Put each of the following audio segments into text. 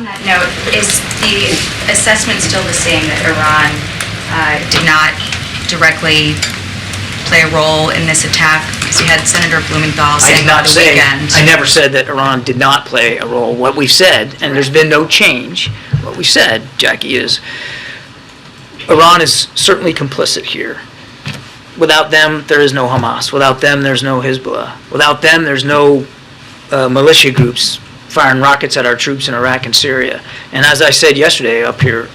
On that note, is the assessment still the same that Iran did not directly play a role in this attack? Because you had Senator Blumenthal saying over the weekend. I never said that Iran did not play a role. What we've said, and there's been no change, what we said, Jacqui, is Iran is certainly complicit here. Without them, there is no Hamas. Without them, there's no Hezbollah. Without them, there's no militia groups firing rockets at our troops in Iraq and Syria. And as I said yesterday up here,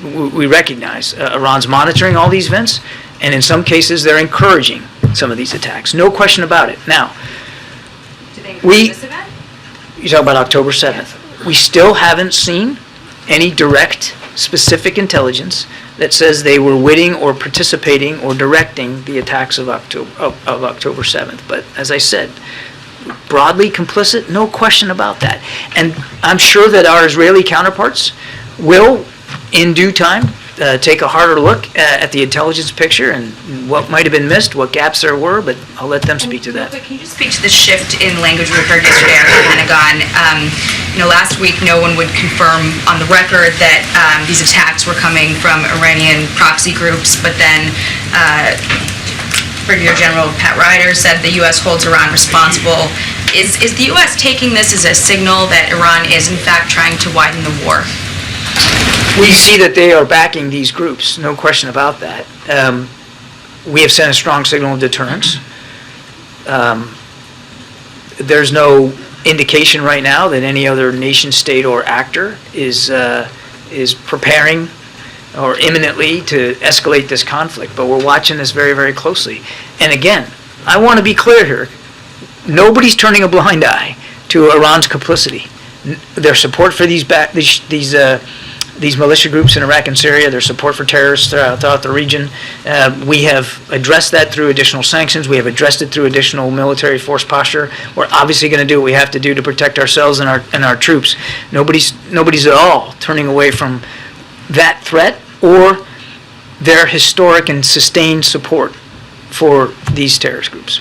we recognize Iran's monitoring all these events, and in some cases they're encouraging some of these attacks. No question about it. Now, Do they encourage this event? you talk about October 7th. Yes. We still haven't seen any direct, specific intelligence that says they were witting or participating or directing the attacks of October 7th. But as I said, broadly complicit, no question about that. And I'm sure that our Israeli counterparts will, in due time, take a harder look at the intelligence picture and what might have been missed, what gaps there were, but I'll let them speak to that. Quick, can you just speak to the shift in language we heard yesterday at the Pentagon? Last week no one would confirm on the record that these attacks were coming from Iranian proxy groups, but then Brigadier General Pat Ryder said the U.S. holds Iran responsible. Is the U.S. taking this as a signal that Iran is in fact trying to widen the war? We see that they are backing these groups, no question about that. We have sent a strong signal of deterrence. There's no indication right now that any other nation, state, or actor is preparing or imminently to escalate this conflict, but we're watching this very, very closely. And again, I want to be clear here. Nobody's turning a blind eye to Iran's complicity. Their support for these militia groups in Iraq and Syria, their support for terrorists throughout the region. We have addressed that through additional sanctions. We have addressed it through additional military force posture. We're obviously going to do what we have to do to protect ourselves and our troops. Nobody's at all turning away from that threat or their historic and sustained support for these terrorist groups.